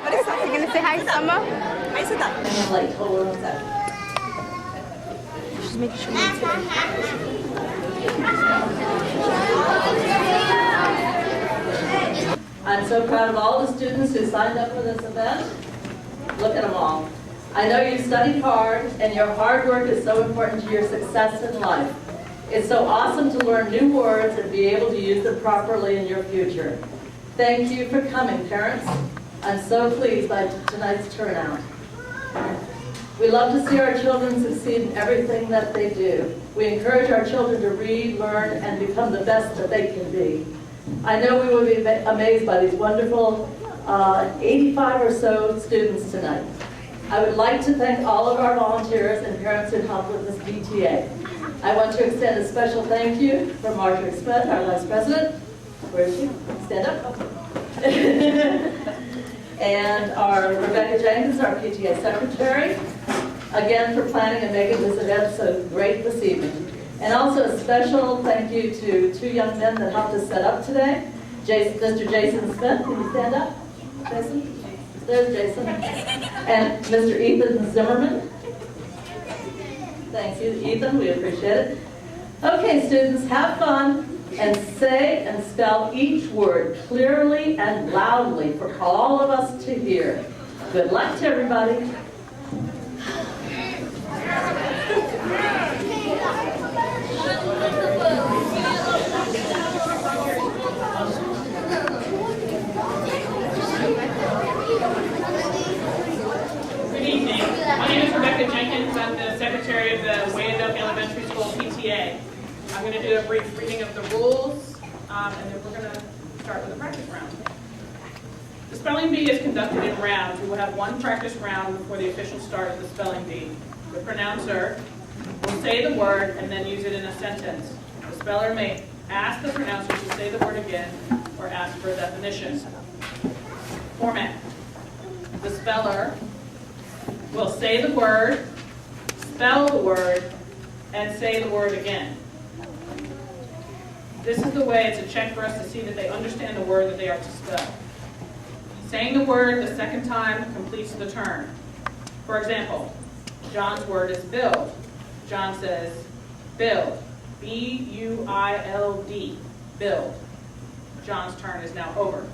What is that? You're gonna say hi, Summer? I said that. And I'm like, hold on a second. She's making sure. I'm so proud of all the students who signed up for this event. Look at them all. I know you studied hard, and your hard work is so important to your success in life. It's so awesome to learn new words and be able to use them properly in your future. Thank you for coming, parents. I'm so pleased by tonight's turnout. We love to see our children succeed in everything that they do. We encourage our children to read, learn, and become the best that they can be. I know we will be amazed by these wonderful 85 or so students tonight. I would like to thank all of our volunteers and parents who helped with this PTA. I want to extend a special thank you from Marjorie Smith, our Vice President. Where is she? Stand up. And our Rebecca Jenkins, our PTA Secretary, again for planning and making this event so great this evening. And also a special thank you to two young men that helped us set up today. Mr. Jason Smith, can you stand up? Jason? There's Jason. And Mr. Ethan Zimmerman. Thank you, Ethan, we appreciate it. Okay, students, have fun and say and spell each word clearly and loudly for all of us to hear. Good luck to everybody. Good evening. My name is Rebecca Jenkins. I'm the secretary of the Weyanoke Elementary School PTA. I'm going to do a brief reading of the rules, and then we're going to start with a practice round. The spelling bee is conducted in rounds. We will have one practice round before the official start of the spelling bee. The pronouncer will say the word and then use it in a sentence. The speller may ask the pronouncer to say the word again or ask for a definition. Format. The speller will say the word, spell the word, and say the word again. This is the way it's a check for us to see that they understand the word that they are to spell. Saying the word the second time completes the turn. For example, John's word is build. John says build. B-U-I-L-D. Build. John's turn is now over.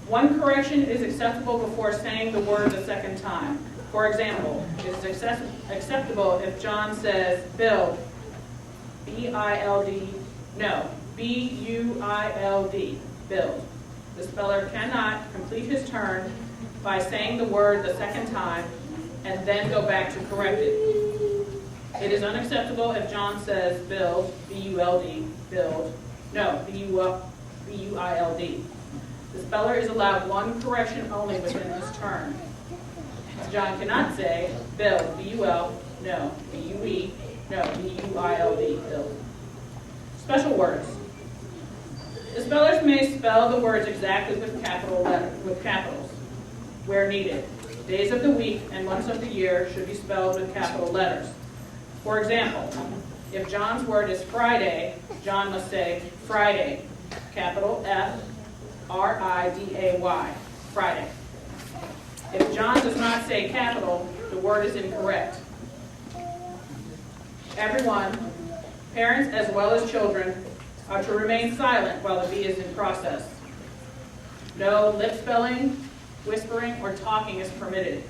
One correction is acceptable before saying the word the second time. For example, it is acceptable if John says build. B-I-L-D. No. B-U-I-L-D. Build. The speller cannot complete his turn by saying the word the second time and then go back to correct it. It is unacceptable if John says build, B-U-L-D, build. No, B-U-I-L-D. The speller is allowed one correction only within this turn. John cannot say build, B-U-L, no, B-U-E, no, B-U-I-L-D, build. Special words. The spellers may spell the words exactly with capitals, where needed. Days of the week and months of the year should be spelled with capital letters. For example, if John's word is Friday, John must say Friday, capital F-R-I-D-A-Y, Friday. If John does not say capital, the word is incorrect. Everyone, parents as well as children, are to remain silent while the bee is in process. No lip spelling, whispering, or talking is permitted.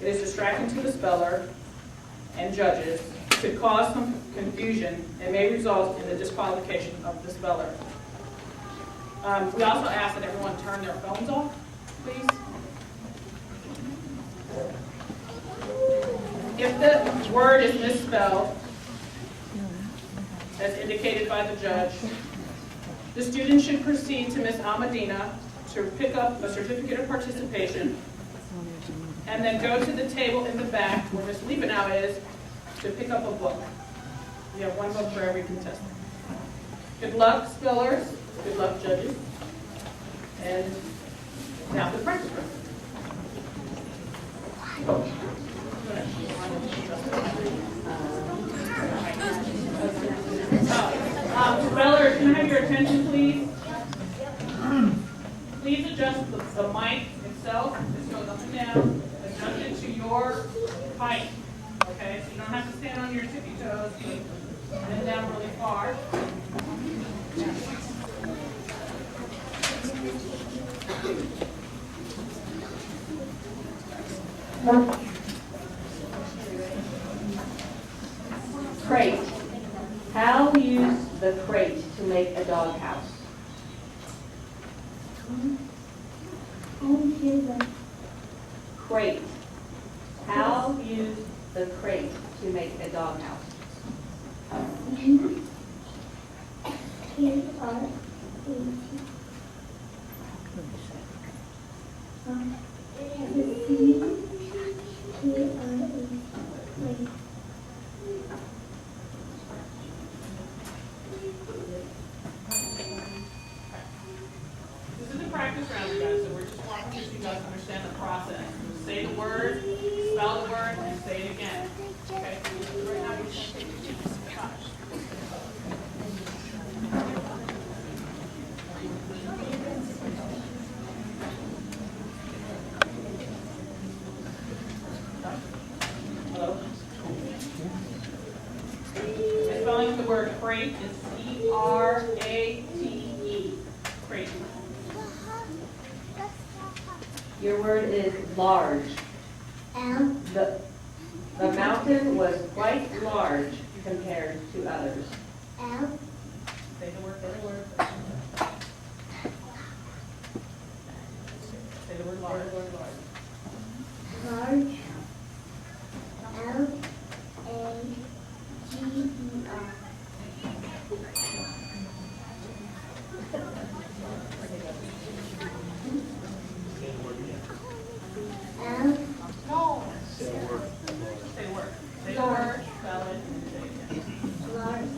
It is distracting to the speller and judges, could cause some confusion, and may result in the disqualification of the speller. We also ask that everyone turn their phones off, please. If the word is misspelled, as indicated by the judge, the student should proceed to Ms. Almadina to pick up a certificate of participation, and then go to the table in the back where Ms. Liebenau is to pick up a book. We have one book for every contestant. Good luck, spellers. Good luck, judges. And now the practice room. Spellers, can I have your attention, please? Please adjust the mic. It's itself, this goes up and down, adjust it to your height. Okay, so you don't have to stand on your tippy toes, but bend down really far. Crate. How use the crate to make a doghouse? Crate. How use the crate to make a doghouse? This is a practice round, you guys, so we're just walking so you guys understand the process. You say the word, spell the word, and say it again. Okay, so right now you're going to take your chance. Hello? The spelling of the word crate is C-R-A-T-E. Crate. Your word is large. The mountain was quite large compared to others. Say the word, say the word. Say the word large. Large. L-A-G-E-R. No. Say the word. Say the word. Spell it, and say it again. Large.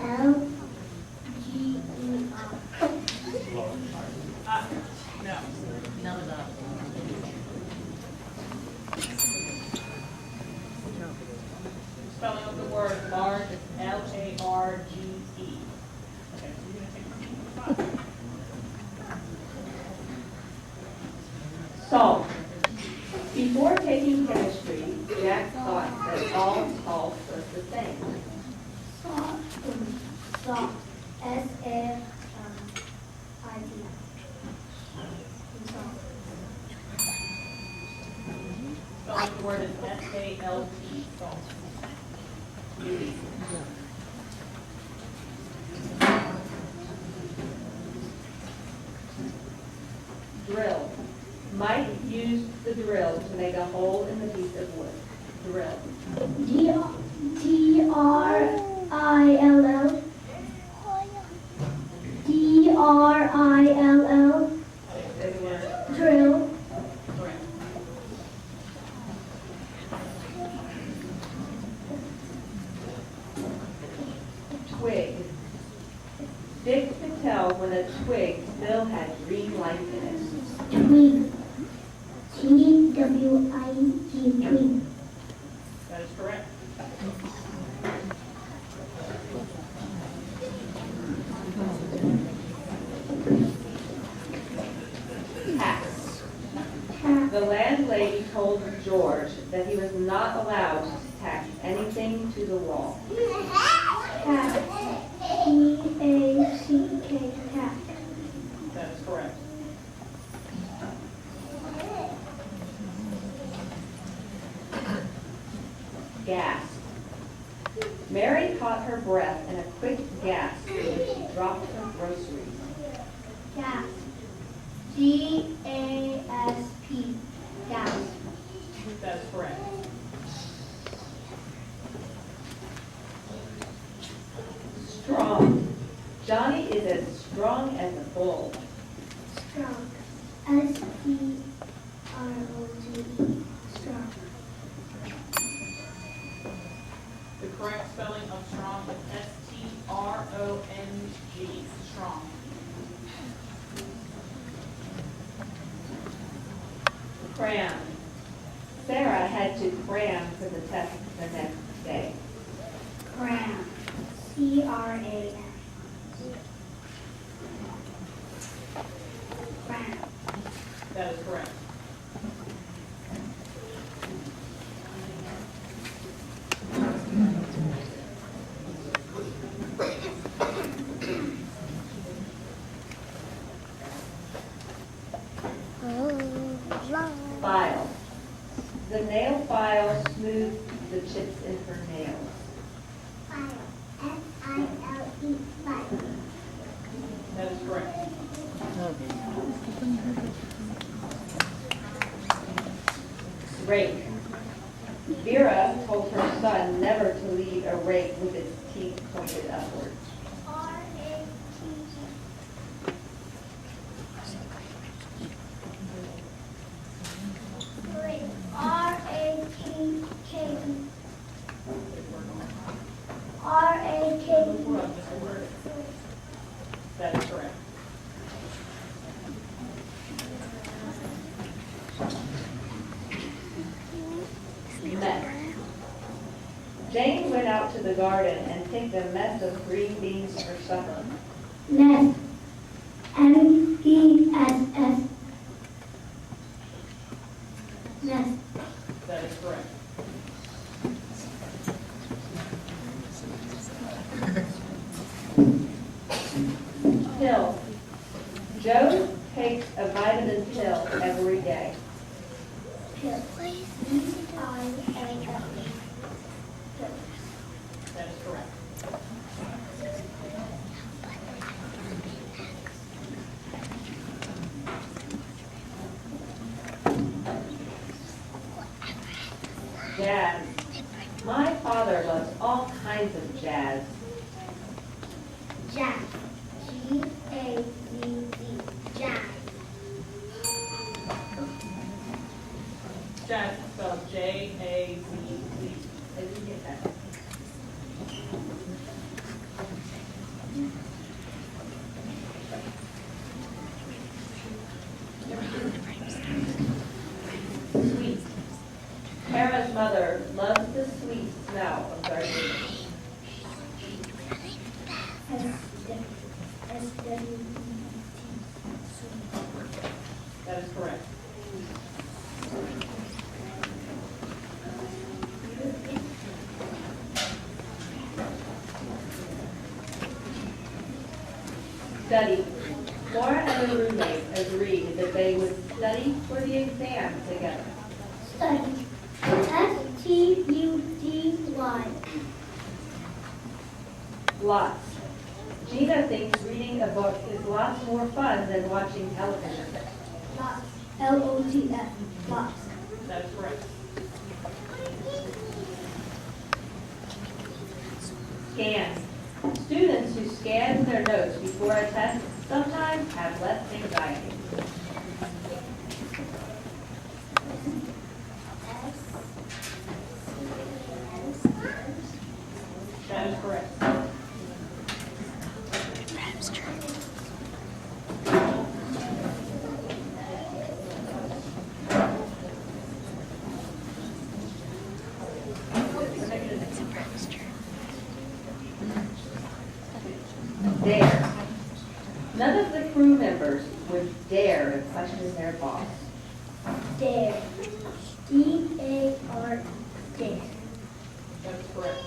L-G-E-R. No. Spelling of the word large is L-A-R-G-E. Okay, so you're going to take the 5. Salt. Before taking chemistry, Jack thought that all salt was the same. Salt. Salt. S-A-I-T. Salt. Spelling of the word is S-A-L-T, salt. Drill. Mike used the drill to make a hole in the piece of wood. Drill. D-R-I-L-L. D-R-I-L-L. Say the word. Drill. Twig. Dick could tell when a twig still had green life in it. Twig. T-W-I-G. Twig. That is correct. Tax. The landlady told George that he was not allowed to tack anything to the wall. Tack. T-A-C-K. Tack. That is correct. Gasp. Mary caught her breath in a quick gasp when she dropped her groceries. Gasp. G-A-S-P. Gasp. That is correct. Strong. Johnny is as strong as a bull. Strong. S-T-R-O-N-G-E. Strong. The correct spelling of strong is S-T-R-O-N-G. Strong. Cram. Sarah had to cram for the test the next day. Cram. C-R-A-M. Cram. That is correct. File. The nail file smoothed the chips in her nails. File. F-I-L-E. File. That is correct. Rake. Vera told her son never to leave a rake with its teeth pointed upward. R-A-T. R-A-K-K. R-A-K-E. That is correct. Mess. Jane went out to the garden and picked a mess of green beans for supper. Nest. N-E-S-S. Nest. That is correct. Pill. Joe takes a vitamin pill every day. Pill. V-I-L-L. Pill. That is correct. Jazz. My father loves all kinds of jazz. Jazz. G-A-Z-Z. Jazz. Jazz is spelled J-A-Z-Z. I didn't get that. Sweet. Kara's mother loves the sweet smell of gardenias. That is correct. Study. Laura and her roommate agreed that they would study for the exam together. Study. S-T-U-D-Y. Lots. Gina thinks reading a book is lots more fun than watching television. Lots. L-O-T-S. Lots. That is correct. Scan. Students who scan their notes before a test sometimes have less anxiety. That is correct. Dare. None of the crew members would dare question their boss. Dare. D-A-R. Dare. That is correct.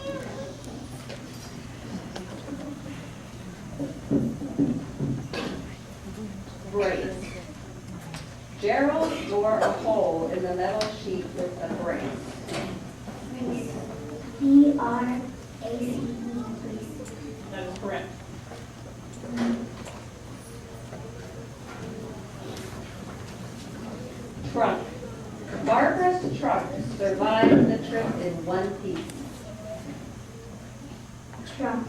Brace. Gerald bore a hole in the metal sheet with a brace. B-R-A-C-E. That is correct. Trunk. Barbara's trunk survived the trip in one piece. Trunk.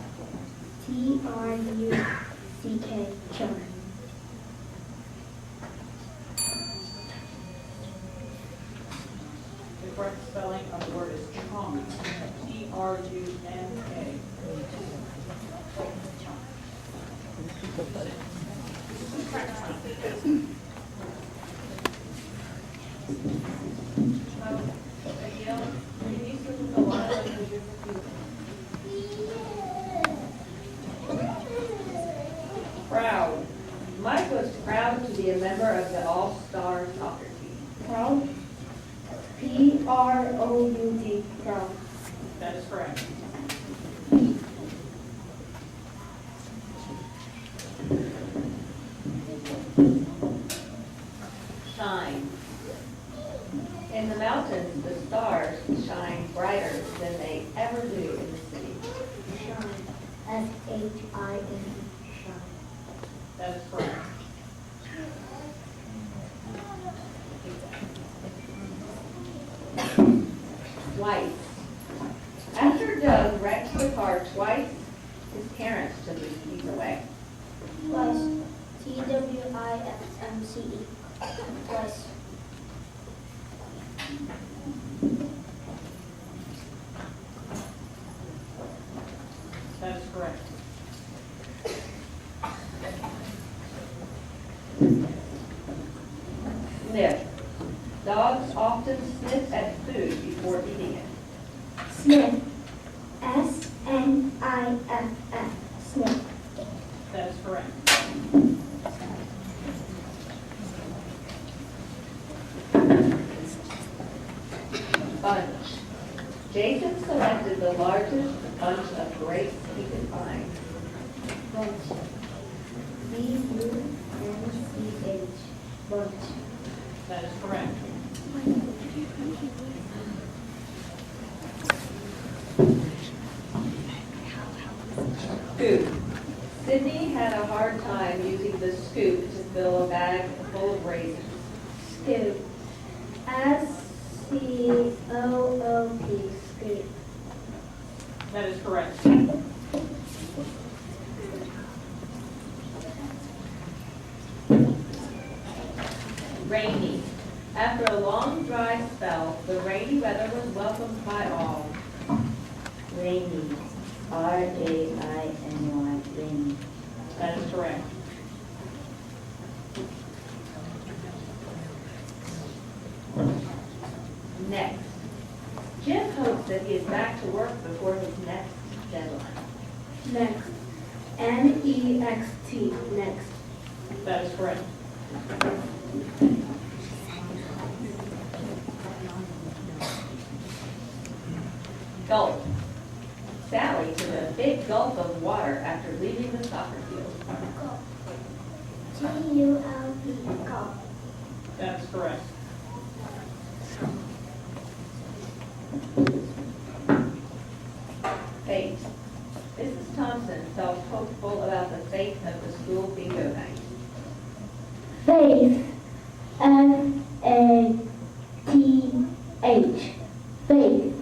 T-R-U-C-K. Trunk. The correct spelling of the word is trunk. T-R-U-N-K. Proud. Mike was proud to be a member of the All-Star Proud. Proud. That is correct. Shine. In the mountains, the stars shine brighter than they ever do in the city. Shine. S-H-I-N-E. Shine. That is correct. Twice. After Doug wrecked the car twice, his parents took his keys away. Twice. T-W-I-S-M-C-E. Twice. That is correct. Sniff. Dogs often sniff at food before eating it. Sniff. S-N-I-F-F. Sniff. That is correct. Bunch. Jason selected the largest bunch of grapes he could find. Bunch. B-U-N-C-H. Bunch. That is correct. Scoop. Sydney had a hard time using the scoop to fill a bag full of raisins. Scoop. S-C-O-O-P. Scoop. That is correct. Rainy. After a long dry spell, the rainy weather was welcomed by all. Rainy. R-A-I-N-Y. Rainy. That is correct. Next. Jim hopes that he is back to work before his next deadline. Next. N-E-X-T. Next. That is correct. Gulp. Sally took a big gulp of water after leaving the soccer field. G-U-L-P. Gulp. That is correct. Fate. Mrs. Thompson felt hopeful about the fate of the school bingo night. Faith. F-A-T-H. Faith.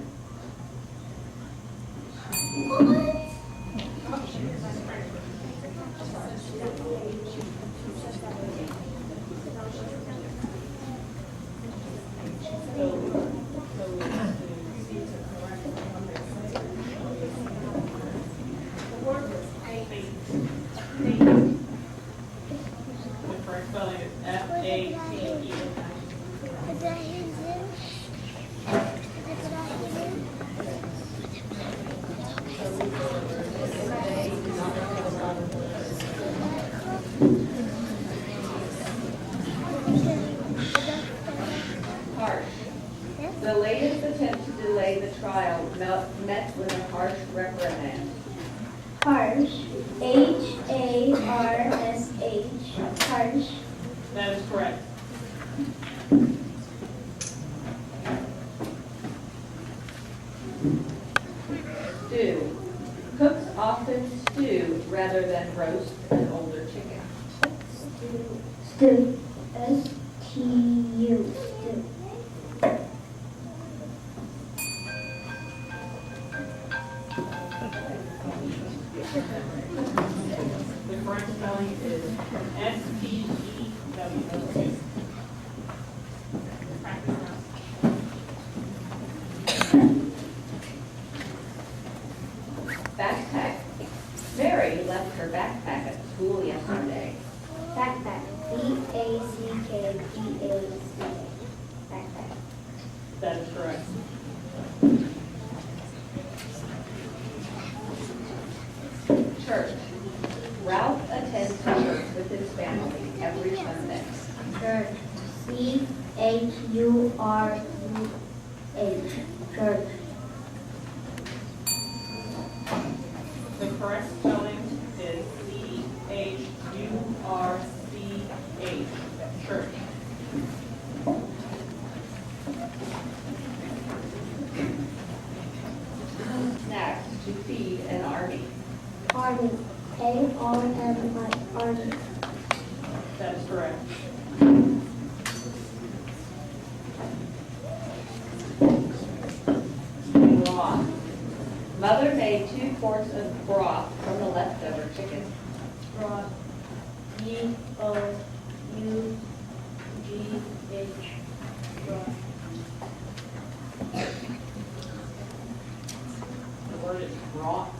The correct spelling is F-A-T-E. Harsh. The latest attempt to delay the trial met with a harsh reprimand. Harsh. H-A-R-S-H. Harsh. That is correct. Stew. Cooks often stew rather than roast an older chicken. Stew. S-T-U. Stew. The correct spelling is S-T-E-W. Backpack. Mary left her backpack at school yesterday. Backpack. B-A-C-K-P-A-C-A. Backpack. That is correct. Church. Ralph attends church with his family every Sunday. Church. C-H-U-R-C-H. Church. The correct spelling is C-H-U-R-C-H, church. Next, to feed an army. Army. A-R-M-I. Army. That is correct. Broth. Mother made 2 quarts of broth from the leftover chicken. Broth. B-O-U-G-H. Broth. The word is broth.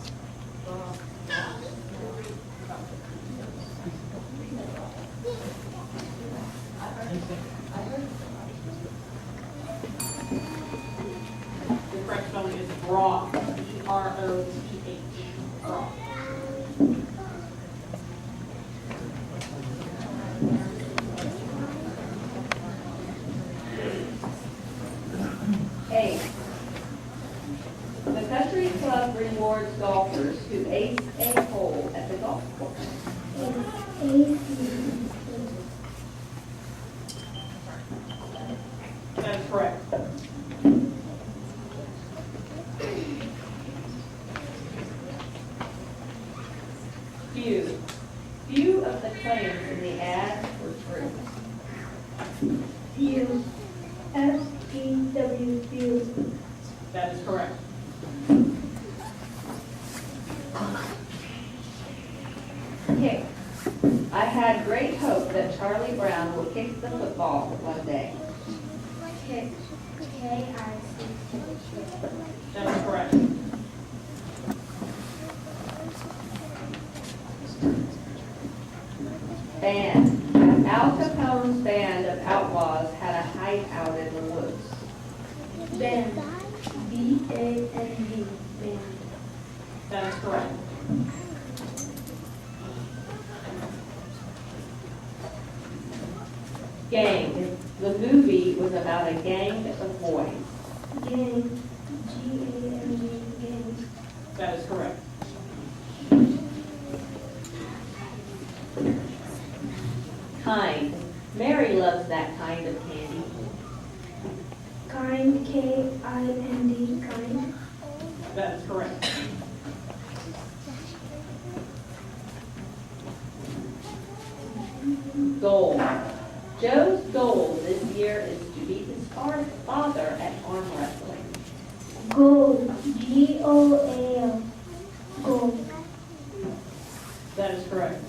The correct spelling is broth, B-R-O-T-H, broth. A. The country club rewards golfers who ace a hole at the golf course. That is correct. Few of the claims in the ad were true. Few. F-E-W. Few. That is correct. Kick. I had great hope that Charlie Brown would kick the football one day. Kick. K-I-C-K. That is correct. Band. Al Capone's band of outlaws had a hideout in the woods. Band. B-A-N-D. Band. That is correct. Gang. The movie was about a gang of boys. Gang. G-A-N-G. Gang. That is correct. Kind. Mary loves that kind of candy. Kind. K-I-N-D. Kind. That is correct. Goal. Joe's goal this year is to beat his father at arm wrestling. Goal. G-O-A-L. Goal. That is correct.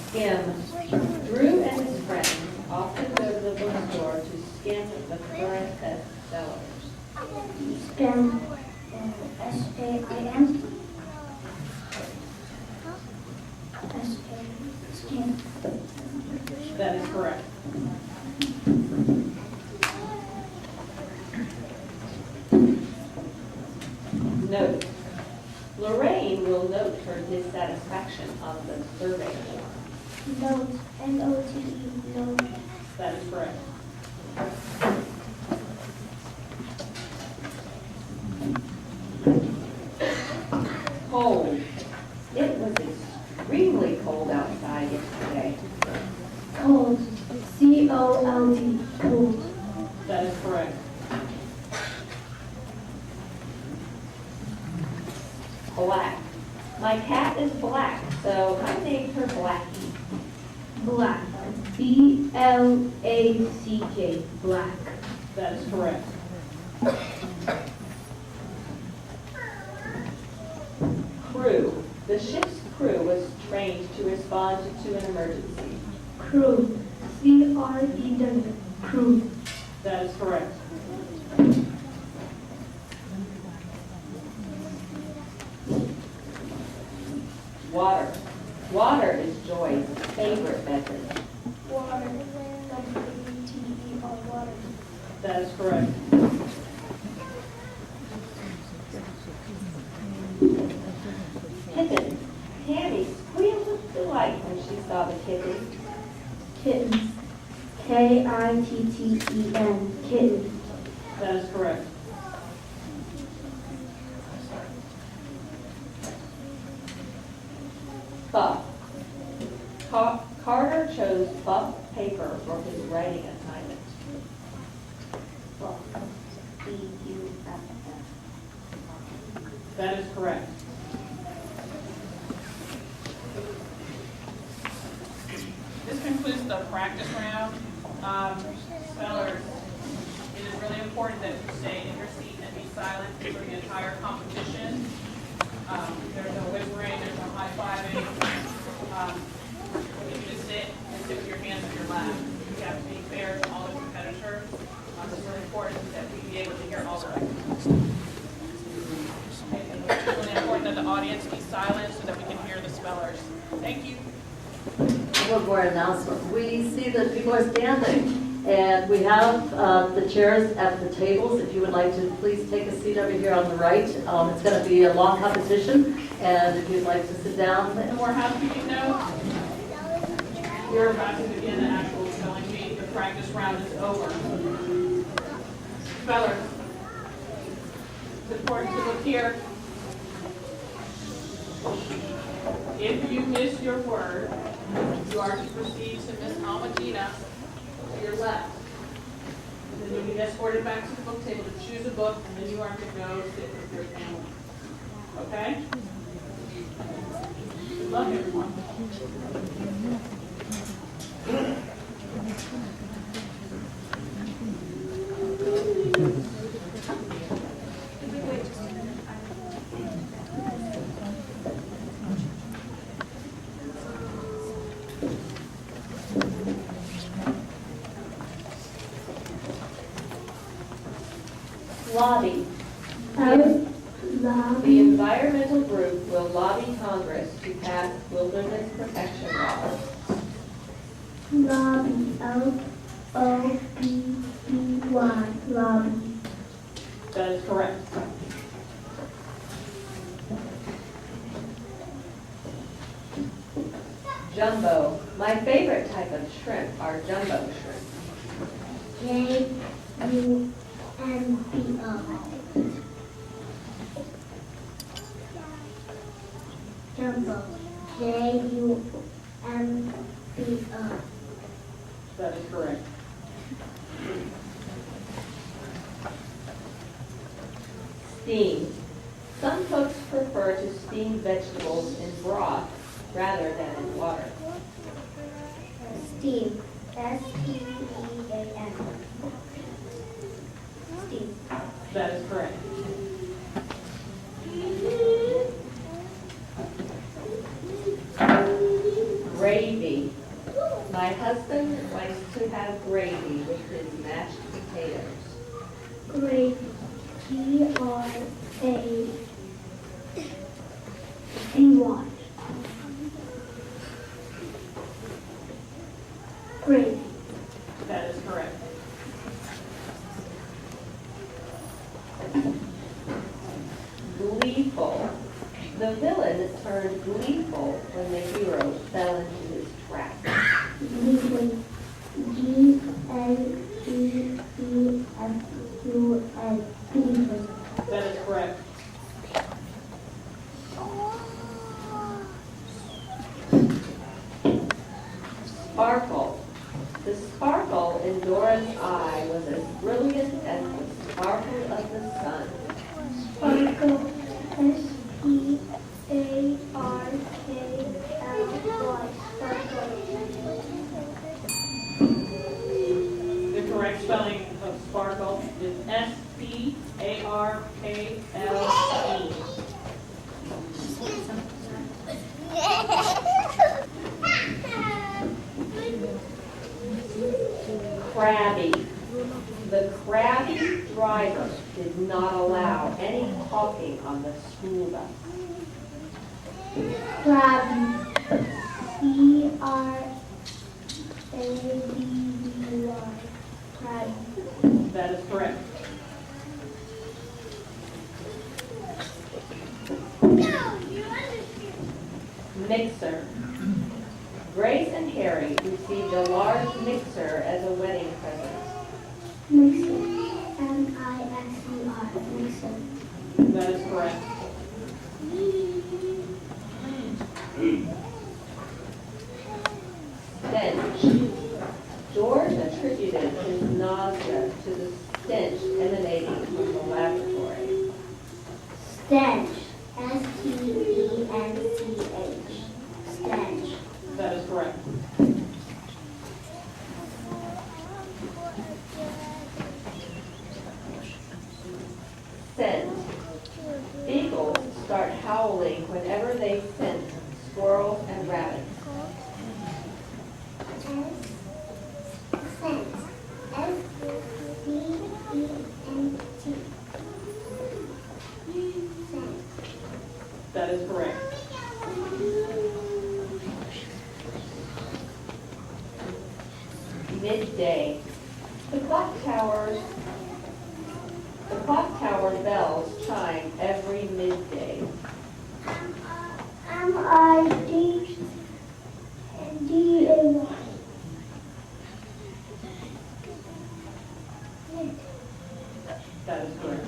Skim. Drew and his friends often go to the bookstore to skim the current bestsellers. Skim. S-A-I-M. S-A. Skim. That is correct. Note. Lorraine will note her dissatisfaction on the survey form. Note. N-O-T-E. Note. That is correct. Cold. It was extremely cold outside yesterday. Cold. C-O-L-D. Cold. That is correct. Black. My cat is black, so I named her Blackie. Black. B-L-A-C-K. Black. That is correct. Crew. The ship's crew was trained to respond to an emergency. Crew. C-R-E-W. Crew. That is correct. Water. Water is Joy's favorite beverage. Water. W-A-T-E-R. Water. That is correct. Kitten. Tammy squealed with delight when she saw the kitten. Kittens. K-I-T-T-E-N. Kitten. That is correct. Buff. Carter chose buff paper for his writing assignment. Buff. B-U-F-F. That is correct. This concludes the practice round. Spellers, it is really important that you stay in your seat and be silent for the entire competition. There's no whispering, there's no high-fiving. You just sit and sit with your hands on your lap. You have to be fair to all the competitors. It's really important that we be able to hear all the records. It's really important that the audience be silent so that we can hear the spellers. Thank you. One more announcement. We see that people are standing, and we have the chairs at the tables. If you would like to, please take a seat over here on the right. It's going to be a long competition, and if you'd like to sit down. No more housekeeping notes. You're about to begin the actual spelling bee. The practice round is over. Spellers, it's important to look here. If you miss your word, you are to proceed to Miss Almadina to your left. And then you'll be escorted back to the book table to choose a book, and then you are to go sit with your family. Okay? Good luck, everyone. Lobby. Lobby. The environmental group will lobby Congress to pass wilderness protection laws. Lobby. L-O-B-B-Y. Lobby. That is correct. Jumbo. My favorite type of shrimp are jumbo shrimp. J-U-M-B-O. Jumbo. J-U-M-B-O. That is correct. Steam. Some folks prefer to steam vegetables in broth rather than in water. Steam. S-T-E-A-M. Steam. That is correct. Gravy. My husband likes to have gravy with his mashed potatoes. Gravy. G-R-A-V-Y. Gravy. That is correct. Gleeful. The villain turned gleeful when the hero fell into his trap. Gleeful. G-L-E-E-F-U-L. Gleeful. That is correct. Sparkle. The sparkle in Dora's eye was as brilliant as the sparkle of the sun. Sparkle. S-P-A-R-K-L-Y. Sparkle. The correct spelling of sparkle is S-P-A-R-K-L-E. Crabby. The crabby driver did not allow any talking on the school bus. Crabby. C-R-A-B-B-Y. Crabby. That is correct. Mixer. Grace and and Harry received a large mixer as a wedding present? Mixer. M-I-X-E-R. Mixer. That is correct. Stench. George attributed his nausea to the stench emanating from the laboratory. Stench. S-T-E-N-C-H. Stench. That is correct. Scent. Beagles start howling whenever they scent squirrels and rabbits. Scent. S-C-E-N-T. Scent. That is correct. Midday. The clock tower bells chime every midday. M-I-D-D-A-Y. That is correct.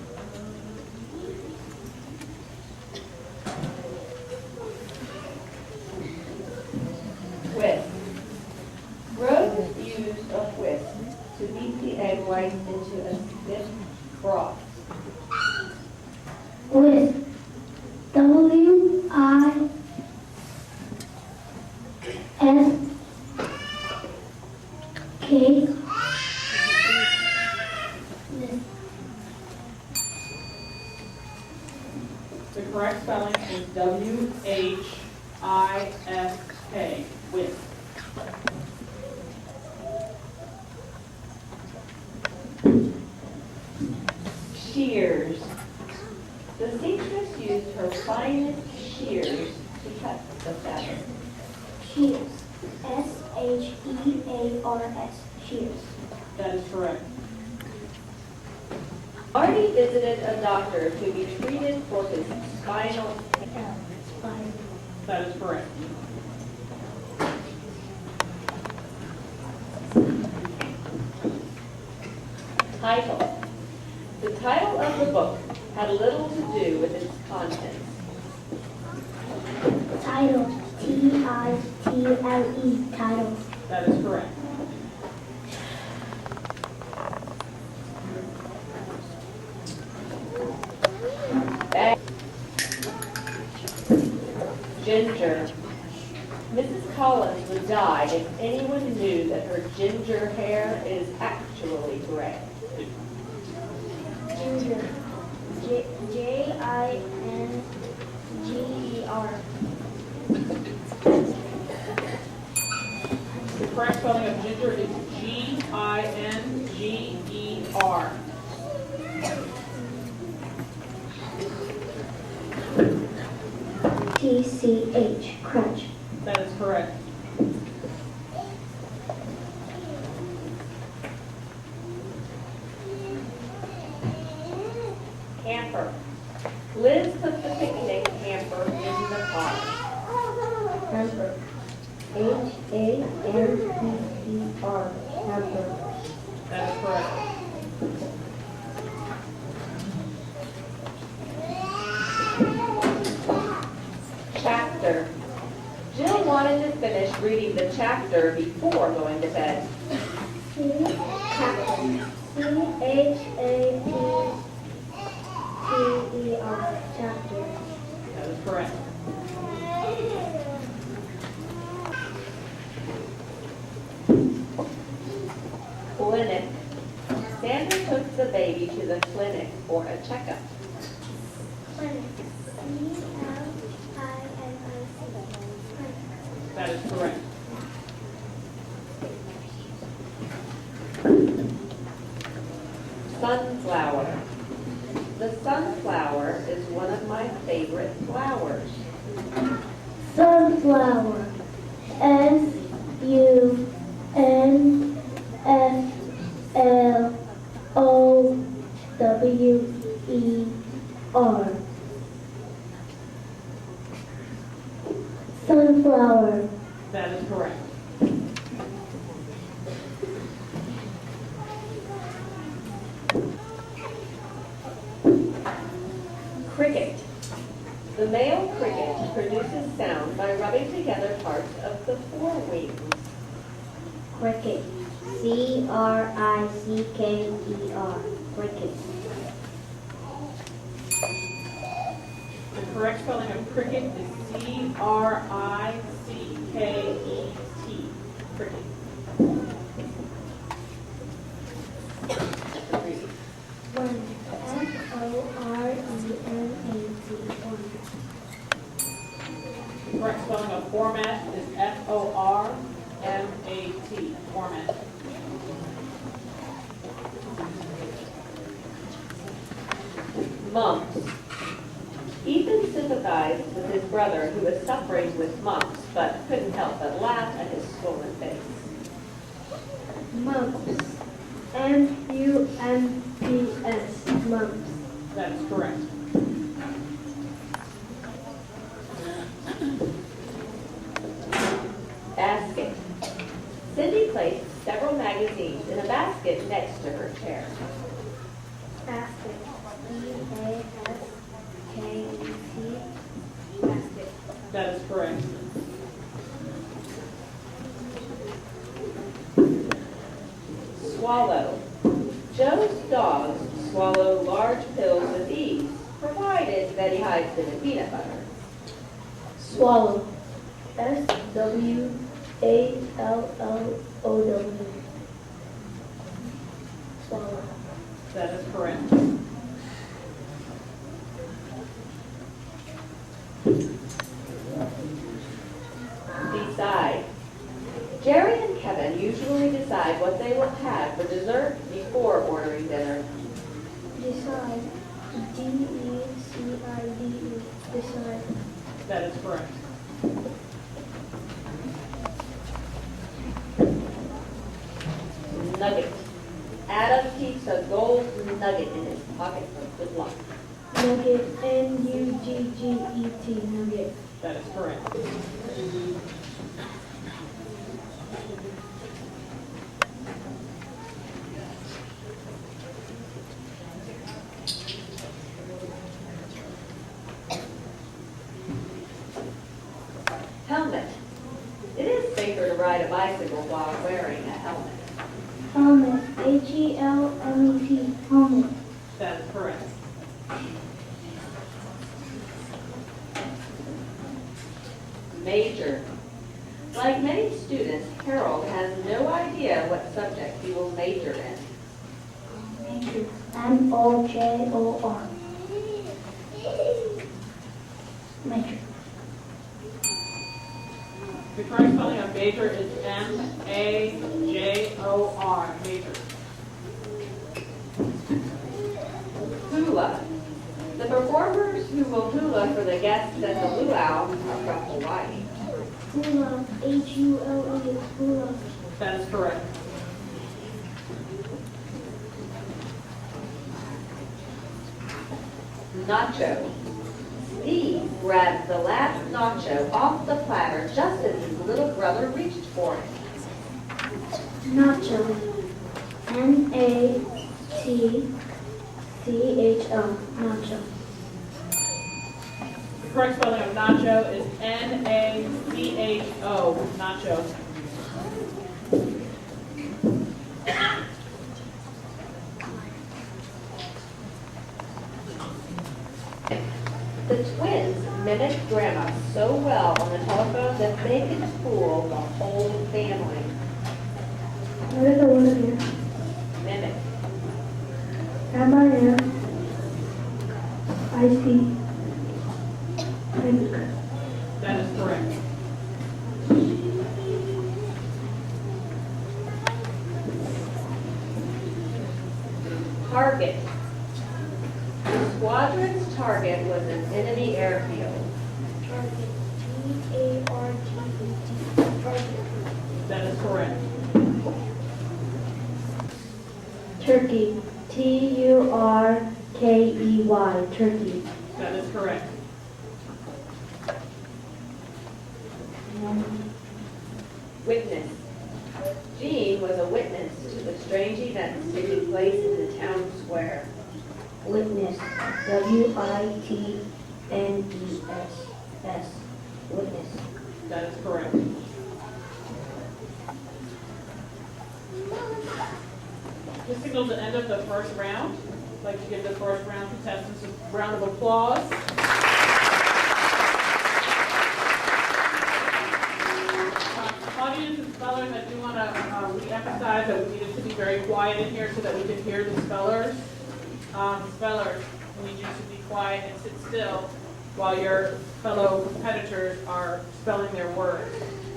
Whisk. Rose used a whisk to beat the egg whites into a stiff froth. With W-I-S-K. The correct spelling is W-H-I-S-K. Whisk. Shears. The seamstress used her finest shears to cut the fabric. Shears. S-H-E-A-R-S. Shears. That is correct. Marty visited a doctor to be treated for his spinal. That is correct. Title. The title of the book had little to do with its contents. Title. T-I-T-L-E. Title. That is correct. Ginger. Mrs. Collins would die if anyone knew that her ginger hair is actually gray. Ginger. J-I-N-G-E-R. The correct spelling of ginger is G-I-N-G-E-R. T-C-H. Crunch. That is correct. Hamper. Liz put the picnic hamper in the car. Hamper. H-A-M-P-E-R. Hamper. That is correct. Chapter. Jill wanted to finish reading the chapter before going to bed. Chapter. C-H-A-P-T-E-R. Chapter. That is correct. Clinic. Sandra took the baby to the clinic for a checkup. Clinic. C-L-I-N-I-C. That is correct. Sunflower. The sunflower is one of my favorite flowers. Sunflower. S-U-N-F-L-O-W-E-R. Sunflower. That is correct. Cricket. The male cricket produces sound by rubbing together parts of the forewings. Cricket. C-R-I-C-K-E-R. Cricket. The correct spelling of cricket is C-R-I-C-K-E-T. Cricket. One. F-O-R-E-M-A-T. One. The correct spelling of format is F-O-R-M-A-T. Format. Mumps. Ethan sympathized with his brother who was suffering with mumps, but couldn't help but laugh at his swollen face. Mumps. M-U-M-P-S. Mumps. That is correct. Basket. Cindy placed several magazines in a basket next to her chair. Basket. B-A-S-K-E-T. Basket. That is correct. Swallow. Joe's dogs swallow large pills with ease, provided that he hides them in peanut butter. Swallow. S-W-A-L-L-O-W. Swallow. That is correct. Decide. Jerry and Kevin usually decide what they will have for dessert before ordering dinner. Decide. D-E-C-I-D-E. Decide. That is correct. Nugget. Adam keeps a gold nugget in his pocket for good luck. Nugget. N-U-G-G-E-T. Nugget. That is correct. Helmet. It is safer to ride a bicycle while wearing a helmet. Helmet. H-E-L-M-E-T. Helmet. That is correct. Major. Like many students, Harold has no idea what subject he will major in. Major. M-O-J-O-R. Major. The correct spelling of major is M-A-J-O-R. Major. Hula. The performers who will hula for the guests at the luau are from Hawaii. Hula. H-U-L-A. Hula. That is correct. Nacho. Steve grabs the last nacho off the platter just as his little brother reached for it. Nacho. N-A-T-C-H-O. Nacho. The correct spelling of nacho is N-A-C-H-O. Nacho. The twins mimicked Grandma so well on the telephone that they could fool the whole family. What is the word here? Mimic. M-I-M-I-C. Mimic. That is correct. Target. The squadron's target was an enemy airfield. Target. T-A-R-G-E-T. Target. That is correct. Turkey. T-U-R-K-E-Y. Turkey. That is correct. Witness. Jean was a witness to the strange events taking place in the town square. Witness. Witness. Witness. That is correct. This signals the end of the first round. I'd like to give the first round contestants a round of applause. Audience and spellers, I do want to re-emphasize that we needed to be very quiet in here so that we could hear the spellers. Spellers, we need you to be quiet and sit still while your fellow competitors are spelling their words.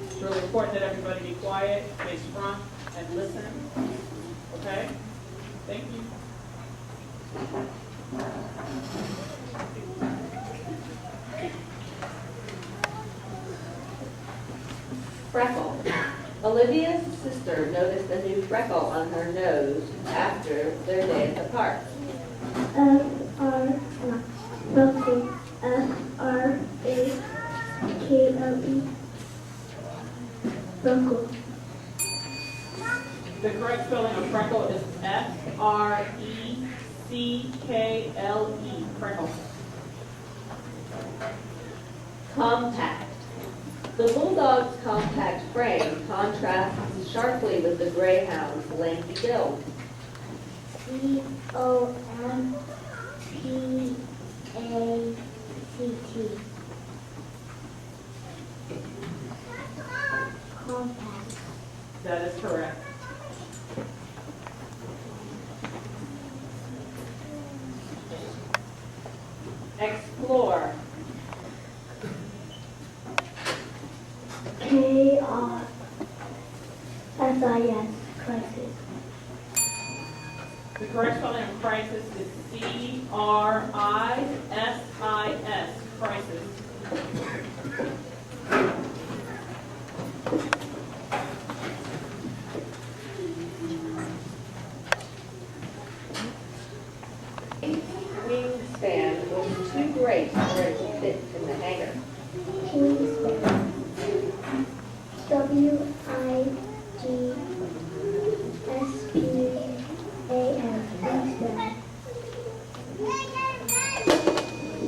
It's really important that everybody be quiet, face front, and listen. Okay? Thank you. Freckle. Olivia's sister noticed a new freckle on her nose after their day at the park. Freckle. F-R-A-K-L-E. Freckle. The correct spelling of freckle is F-R-E-C-K-L-E. Freckle. Compact. The bulldog's compact frame contrasts sharply with the greyhound's lengthy bill. C-O-M-P-A-C-T. Compact. That is correct. Explore. K-R-S-I-S. Crisis. The correct spelling of crisis is C-R-I-S-I-S. Crisis. Wingspan was too great for it to fit in the hangar. Wingspan. W-I-G-S-P-A-N. Wingspan.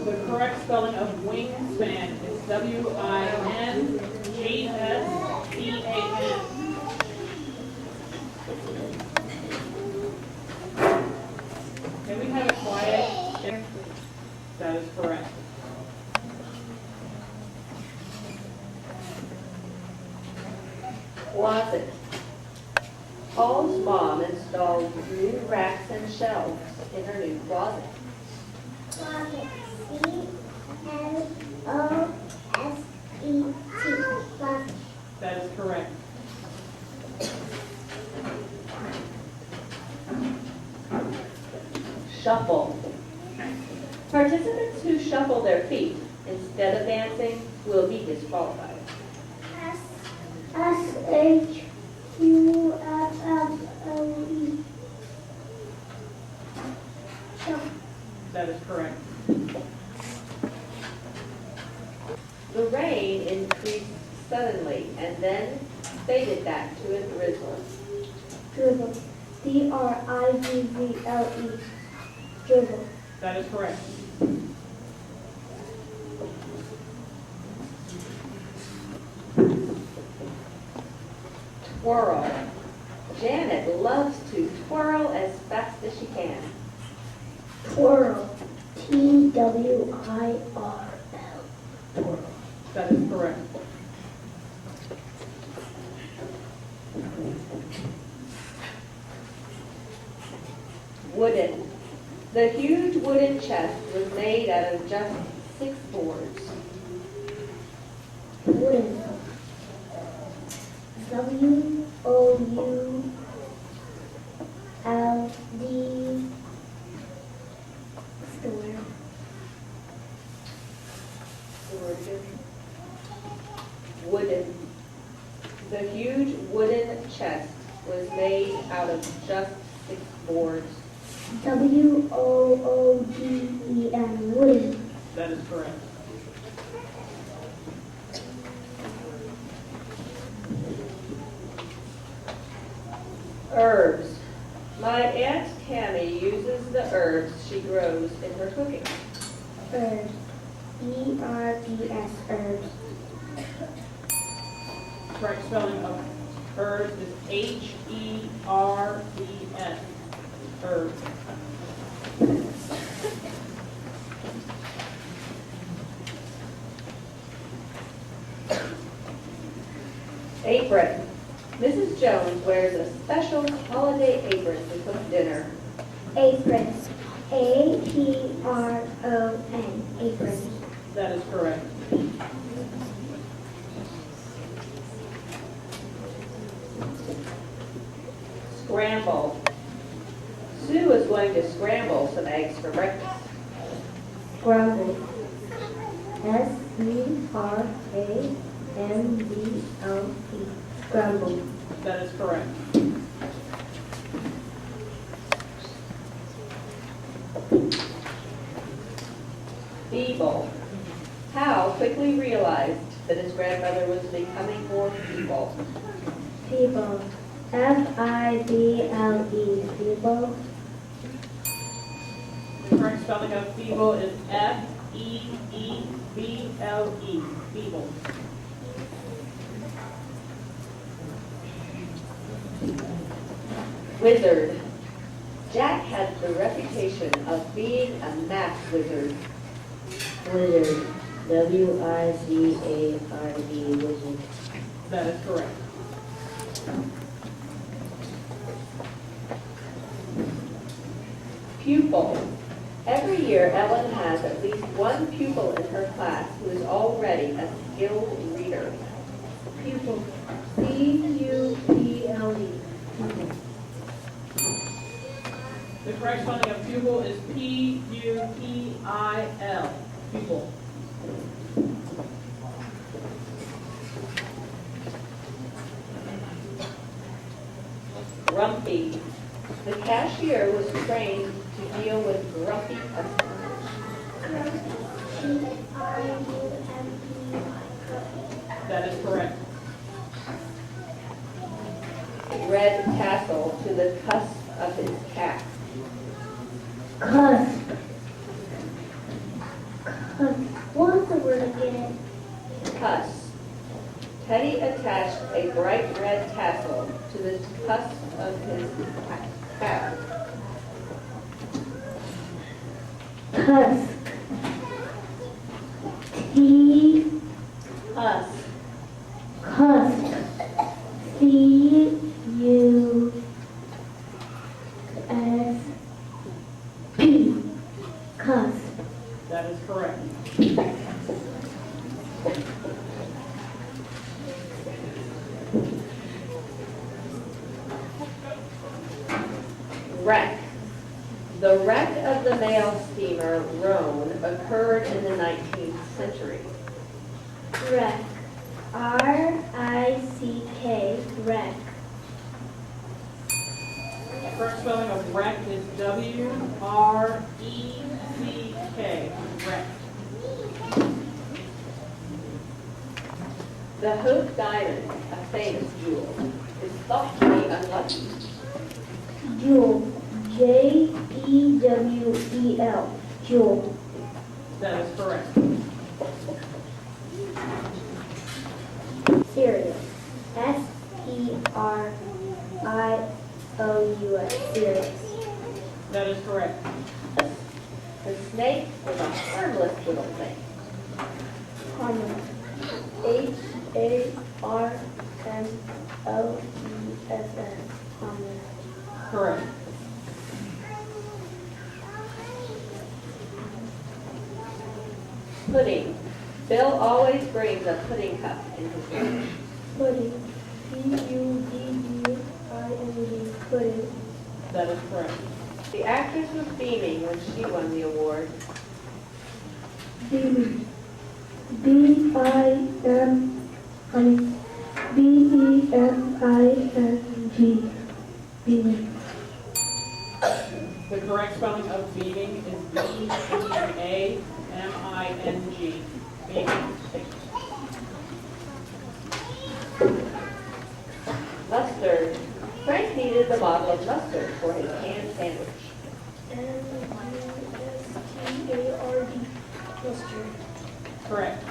The correct spelling of wingspan is W-I-N-G-S-P-A-N. Can we have it quiet? That is correct. Closet. Paul's mom installed new racks and shelves in her new closet. Closet. C-L-O-S-E-T. Closet. That is correct. Shuffle. Participants who shuffle their feet instead of dancing will be disqualified. S-H-U-F-F-L-E. That is correct. The rain increased suddenly and then faded back to a drizzle. Drizzle. D-R-I-Z-Z-L-E. Drizzle. That is correct. Twirl. Janet loves to twirl as fast as she can. Twirl. T-W-I-R-L. Twirl. That is correct. Wooden. The huge wooden chest was made out of just 6 boards. Wooden. W-O-U-L-D. What's the word? Wooden. The huge wooden chest was made out of just 6 boards. W-O-O-D-E-N. Wooden. That is correct. Herbs. My Aunt Tammy uses the herbs she grows in her cooking. Herbs. E-R-B-S, herbs. Correct spelling of herbs is H-E-R-B-S. Herbs. Apron. Mrs. Jones wears a special holiday apron to cook dinner. Apron. A-P-R-O-N, apron. That is correct. Scramble. Sue is going to scramble some eggs for breakfast. Scramble. S-C-R-A-M-B-L-E. Scramble. That is correct. Feeble. Hal quickly realized that his grandmother was becoming more feeble. Feeble. F-I-B-L-E. Feeble. The correct spelling of feeble is F-E-E-B-L-E. Feeble. Wizard. Jack had the reputation of being a math wizard. Wizard. W-I-Z-A-R-D, wizard. That is correct. Pupil. Every year, Ellen has at least one pupil in her class who is already a skilled reader. Pupil. P-U-P-L-E. Pupil. The correct spelling of pupil is P-U-P-I-L. Pupil. Grumpy. The cashier was trained to deal with grumpy customers. That is correct. Red tassel to the cusp of his cap. Cusp. Cusp. What's the word again? Cusp. Teddy attached a bright red tassel to the cusp of his cap. Cusp. T. Cusp. Cusp. C-U-S-P. Cusp. That is correct. Wreck. The wreck of the mail steamer Rhone occurred in the 19th century. Wreck. R-I-C-K. Wreck. The correct spelling of wreck is W-R-E-C-K. Wreck. The Hope Diamond, a famous jewel, is thought to be unlucky. Jewel. J-E-W-E-L. Jewel. That is correct. Serious. S-E-R-I-O-U-S. Serious. That is correct. The snake was a harmless little thing. Harmless. H-A-R-M-O-E-S-S. Harmless. Correct. Pudding. Bill always brings a pudding cup in his room. Pudding. P-U-D-D-I-N-G. Pudding. That is correct. The actress was beaming when she won the award. Beaming. B-E-M-I-N-G. Beaming. The correct spelling of beaming is B-E-A-M-I-N-G. Beaming. Mustard. Frank needed the bottle of mustard for his canned sandwich. M-U-S-T-A-R-D. Mustard. Correct.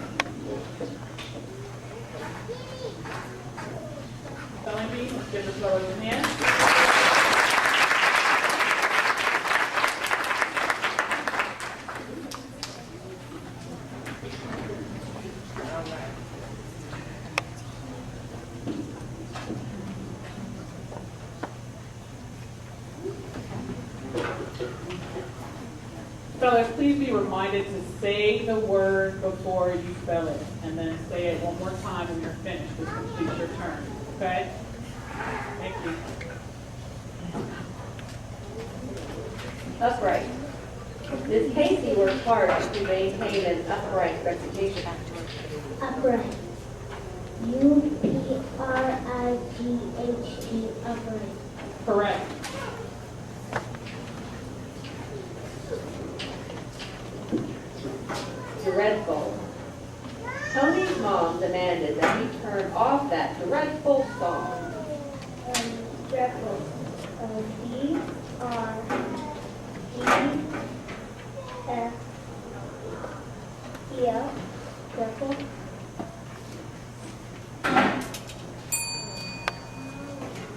Spelling bee, give the spellers a hand. Spellers, please be reminded to say the word before you spell it, and then say it one more time when you're finished. This completes your turn, okay? Thank you. Upright. Ms. Casey worked hard to maintain an upright reputation. Upright. U-P-R-I-G-H-T. Upright. Correct. Dreadful. Tony's mom demanded that he turn off that dreadful song. Dreadful. D-R-E-F-E-L. Dreadful.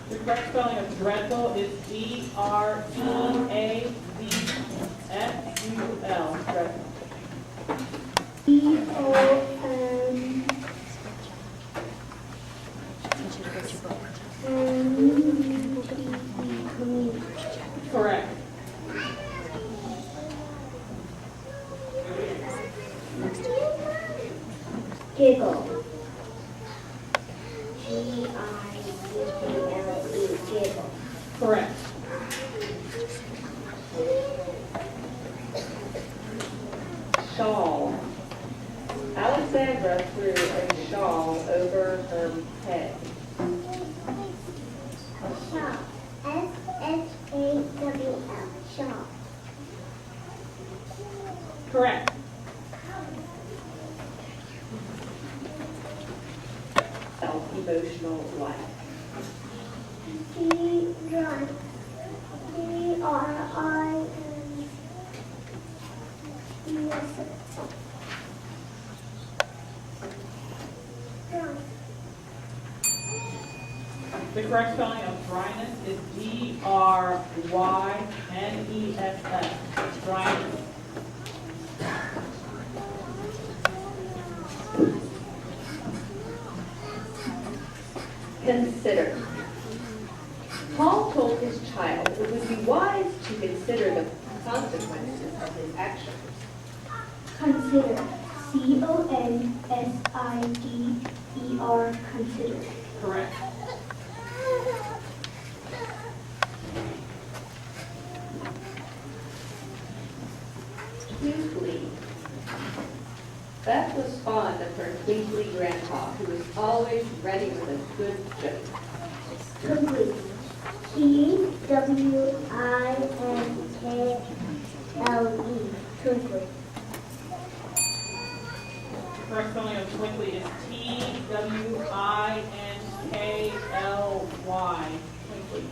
The correct spelling of dreadful is D-R-E-A-D-F-U-L. Dreadful. Correct. Giggle. G-I-G-G-L-E. Giggle. Correct. Shawl. Alexandra threw a shawl over her head. Shawl. S-H-A-W-L. Shawl. Correct. Self-emotional life. D-Run. D-R-I-N-E-S. Run. The correct spelling of dryness is D-R-Y-N-E-S-S. Dryness. Consider. Paul told his child it would be wise to consider the consequences of his actions. Consider. C-O-N-S-I-D-E-R. Consider. Correct. Twinkly. Beth was fond of her twinkly grandpa, who was always ready with a good joke. Twinkly. T-W-I-N-K-L-E. Twinkly. Correct spelling of twinkly is T-W-I-N-K-L-Y. Twinkly.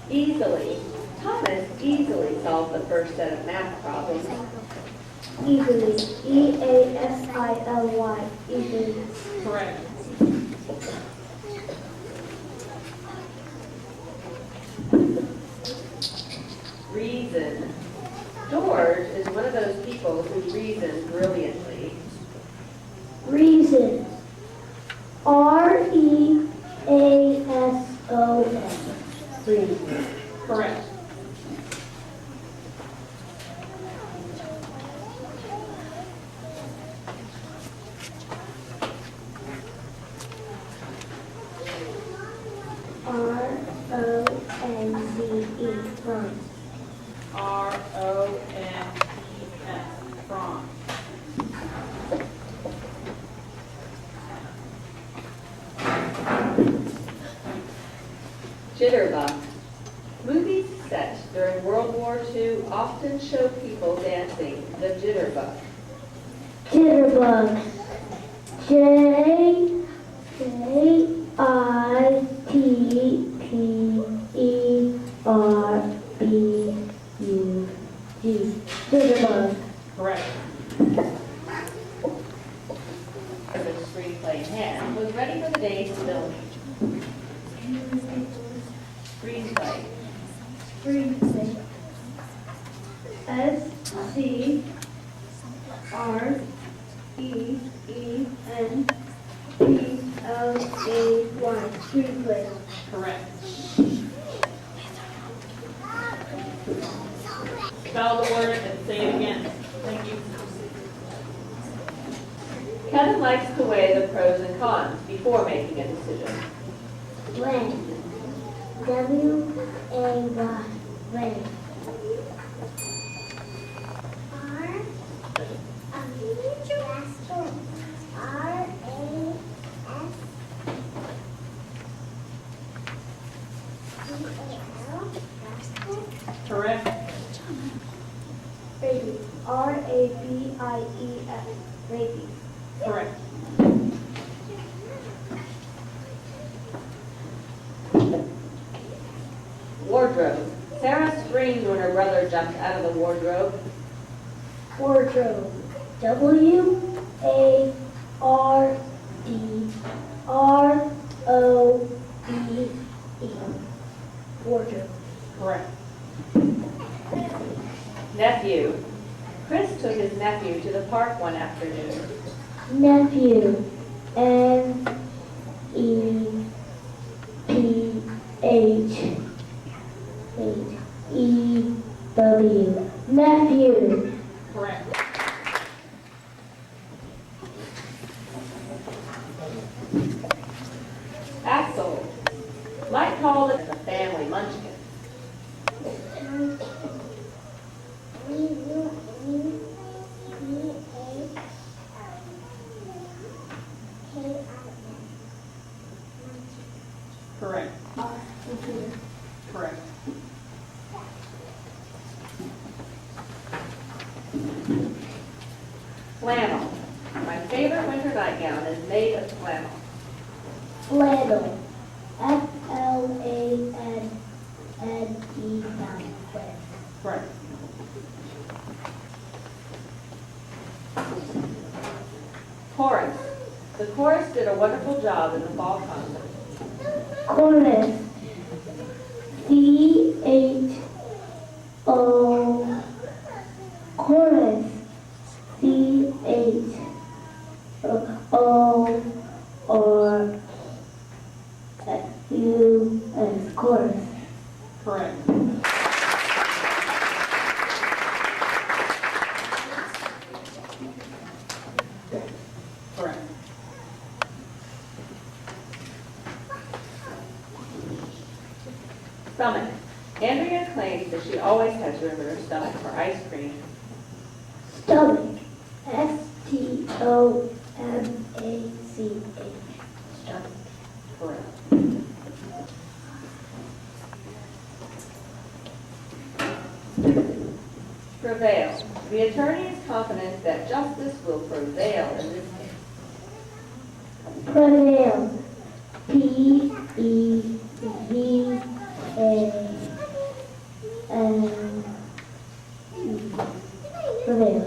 Easily. Thomas easily solved the first set of math problems. Easily. E-A-S-I-L-Y. Easily. Correct. Reason. George is one of those people who reason brilliantly. Reason. R-E-A-S-O-N. Reason. Correct. R-O-N-Z-E. Bronze. R-O-N-E-S. Bronze. Jitterbug. Movies set during World War II often show people dancing the jitterbug. Jitterbug. J-I-T-T-E-R-B-U-G. Jitterbug. Correct. The screenplay in hand was ready for the day's filming. Screenplay. Screenplay. S-C-R-E-E-N-P-L-A-Y. Screenplay. Correct. Spell the word and say it again. Thank you. Kevin likes to weigh the pros and cons before making a decision. When. W-A-Y. When. Correct. Rabies. R-A-B-I-E-S. Rabies. Correct. Wardrobe. Sarah screamed when her brother jumped out of the wardrobe. Wardrobe. W-A-R-D-R-O-B-E. Wardrobe. Correct. Nephew. Chris took his nephew to the park one afternoon. Nephew. N-E-P-H-E-W. Nephew. Correct. Axel. Might call it the family munchkin. Correct. Correct. Flannel. My favorite winter nightgown is made of flannel. Flannel. F-L-A-N-N-E. Correct. Chorus. The chorus did a wonderful job in the fall concert. Chorus. C-H-O. Chorus. C-H-O-R-U-S. Chorus. Correct. Correct. Stomach. Andrea claims that she always has room in her stomach for ice cream. Stomach. S-T-O-M-A-C-H. Stomach. Correct. Prevail. The attorney is confident that justice will prevail in this case. Prevail. P-E-V-A-L-E. Prevail.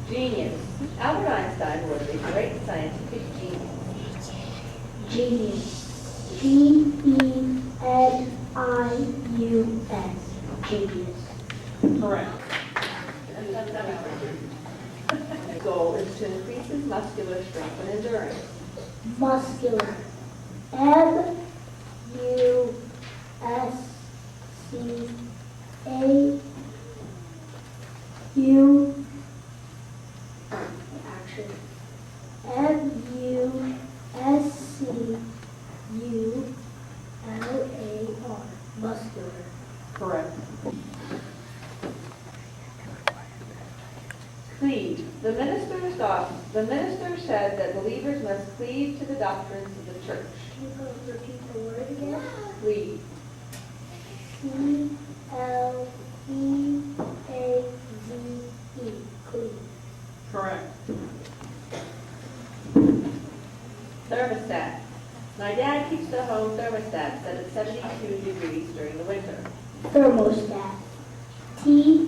Genius. Albert Einstein was a great scientific genius. Genius. G-E-N-I-U-S. Genius. Correct. The goal is to increase his muscular strength and endurance. Muscular. M-U-S-C-A-U. Actually. M-U-S-C-U-L-A-R. Muscular. Correct. Creed. The The minister said that believers must cleave to the doctrines of the church. Can you go repeat the word again? Cleave. C-L-E-A-V-E. Cleave. Correct. Thermostat. My dad keeps the home thermostat set at 72 degrees during the winter. Thermostat. T